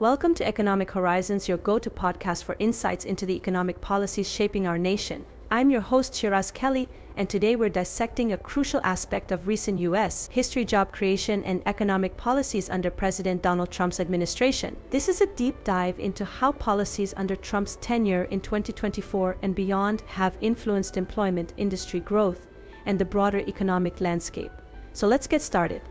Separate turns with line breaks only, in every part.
Welcome to Economic Horizons, your go-to podcast for insights into the economic policies shaping our nation. I'm your host, Chiraz Kelly, and today we're dissecting a crucial aspect of recent U.S. history: job creation and economic policies under President Donald Trump's administration. This is a deep dive into how policies under Trump's tenure in 2024 and beyond have influenced employment, industry growth, and the broader economic landscape. So let's get started.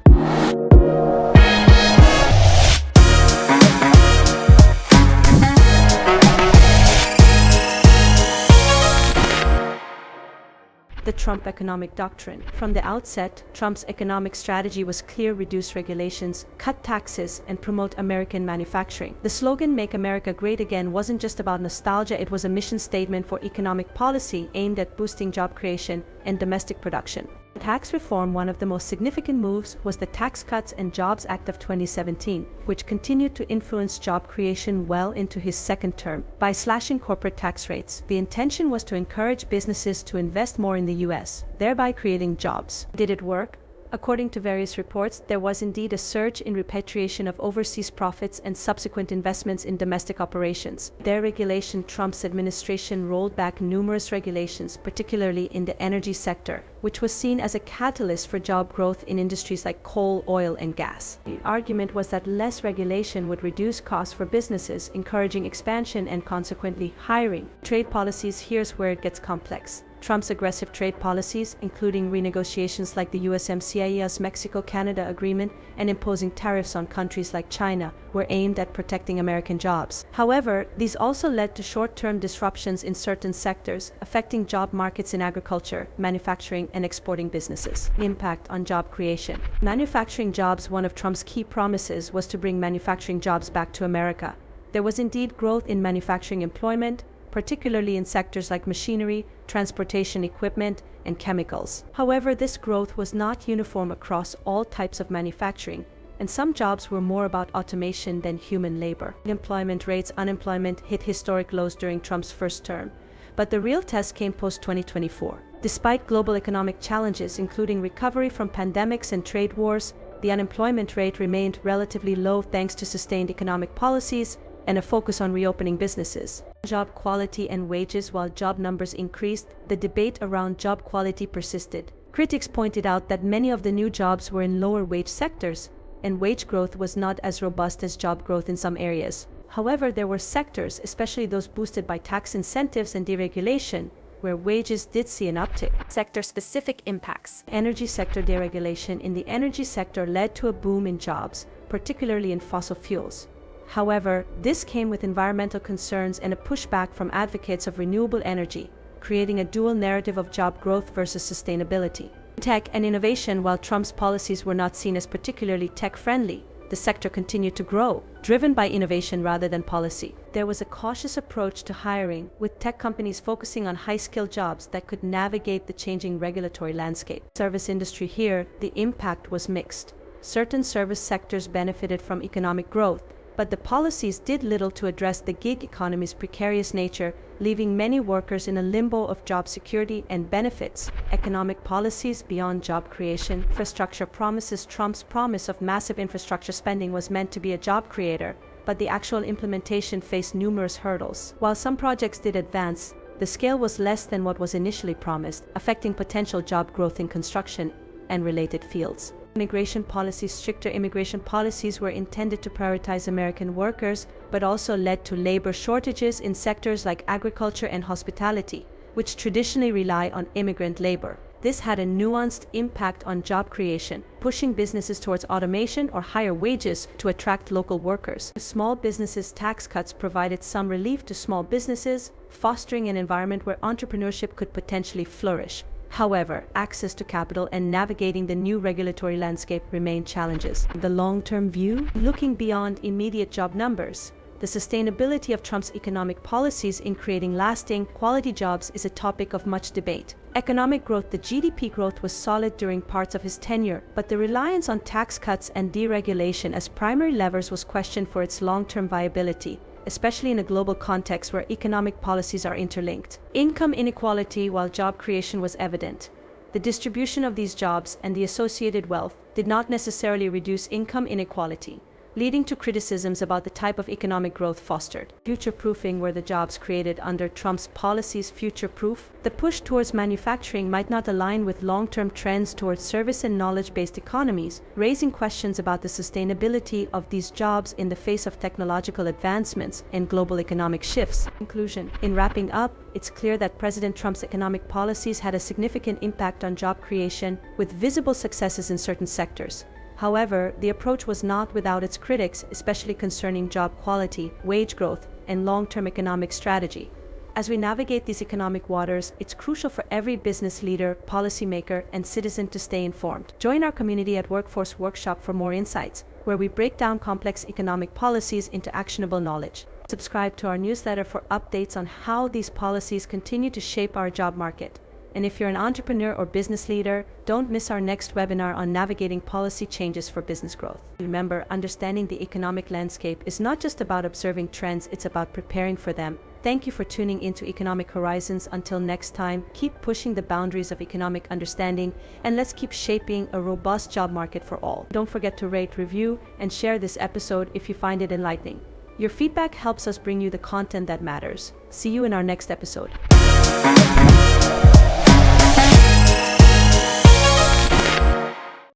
The Trump economic doctrine. From the outset, Trump's economic strategy was clear: reduce regulations, cut taxes, and promote American manufacturing. The slogan, "Make America Great Again," wasn't just about nostalgia, it was a mission statement for economic policy aimed at boosting job creation and domestic production. Tax reform. One of the most significant moves was the Tax Cuts and Jobs Act of 2017, which continued to influence job creation well into his second term. By slashing corporate tax rates, the intention was to encourage businesses to invest more in the U.S., thereby creating jobs. Did it work? According to various reports, there was indeed a surge in repatriation of overseas profits and subsequent investments in domestic operations. Deregulation. Trump's administration rolled back numerous regulations, particularly in the energy sector, which was seen as a catalyst for job growth in industries like coal, oil, and gas. The argument was that less regulation would reduce costs for businesses, encouraging expansion and consequently hiring. Trade policies. Here's where it gets complex. Trump's aggressive trade policies, including renegotiations like the USMCA's Mexico-Canada agreement and imposing tariffs on countries like China, were aimed at protecting American jobs. However, these also led to short-term disruptions in certain sectors, affecting job markets in agriculture, manufacturing, and exporting businesses. Impact on job creation. Manufacturing jobs. One of Trump's key promises was to bring manufacturing jobs back to America. There was indeed growth in manufacturing employment, particularly in sectors like machinery, transportation equipment, and chemicals. However, this growth was not uniform across all types of manufacturing, and some jobs were more about automation than human labor. Employment rates. Unemployment hit historic lows during Trump's first term, but the real test came post-2024. Despite global economic challenges, including recovery from pandemics and trade wars, the unemployment rate remained relatively low thanks to sustained economic policies and a focus on reopening businesses. Job quality and wages. While job numbers increased, the debate around job quality persisted. Critics pointed out that many of the new jobs were in lower wage sectors, and wage growth was not as robust as job growth in some areas. However, there were sectors, especially those boosted by tax incentives and deregulation, where wages did see an uptick. Sector-specific impacts. Energy sector. Deregulation in the energy sector led to a boom in jobs, particularly in fossil fuels. However, this came with environmental concerns and a pushback from advocates of renewable energy, creating a dual narrative of job growth versus sustainability. Tech and innovation. While Trump's policies were not seen as particularly tech-friendly, the sector continued to grow, driven by innovation rather than policy. There was a cautious approach to hiring, with tech companies focusing on high-skilled jobs that could navigate the changing regulatory landscape. Service industry. Here, the impact was mixed. Certain service sectors benefited from economic growth, but the policies did little to address the gig economy's precarious nature, leaving many workers in a limbo of job security and benefits. Economic policies beyond job creation. Infrastructure promises. Trump's promise of massive infrastructure spending was meant to be a job creator, but the actual implementation faced numerous hurdles. While some projects did advance, the scale was less than what was initially promised, affecting potential job growth in construction and related fields. Immigration policies. Stricter immigration policies were intended to prioritize American workers, but also led to labor shortages in sectors like agriculture and hospitality, which traditionally rely on immigrant labor. This had a nuanced impact on job creation, pushing businesses towards automation or higher wages to attract local workers. Small businesses. Tax cuts provided some relief to small businesses, fostering an environment where entrepreneurship could potentially flourish. However, access to capital and navigating the new regulatory landscape remain challenges. The long-term view. Looking beyond immediate job numbers, the sustainability of Trump's economic policies in creating lasting, quality jobs is a topic of much debate. Economic growth. The GDP growth was solid during parts of his tenure, but the reliance on tax cuts and deregulation as primary levers was questioned for its long-term viability, especially in a global context where economic policies are interlinked. Income inequality. While job creation was evident, the distribution of these jobs and the associated wealth did not necessarily reduce income inequality. leading to criticisms about the type of economic growth fostered. Future-proofing were the jobs created under Trump's policies future-proof. The push towards manufacturing might not align with long-term trends towards service and knowledge-based economies, raising questions about the sustainability of these jobs in the face of technological advancements and global economic shifts. Conclusion. In wrapping up, it's clear that President Trump's economic policies had a significant impact on job creation, with visible successes in certain sectors. However, the approach was not without its critics, especially concerning job quality, wage growth, and long-term economic strategy. As we navigate these economic waters, it's crucial for every business leader, policymaker, and citizen to stay informed. Join our community at Workforce Workshop for more insights, where we break down complex economic policies into actionable knowledge. Subscribe to our newsletter for updates on how these policies continue to shape our job market. And if you're an entrepreneur or business leader, don't miss our next webinar on navigating policy changes for business growth. Remember, understanding the economic landscape is not just about observing trends, it's about preparing for them. Thank you for tuning into Economic Horizons. Until next time, keep pushing the boundaries of economic understanding, and let's keep shaping a robust job market for all. Don't forget to rate, review, and share this episode if you find it enlightening. Your feedback helps us bring you the content that matters. See you in our next episode.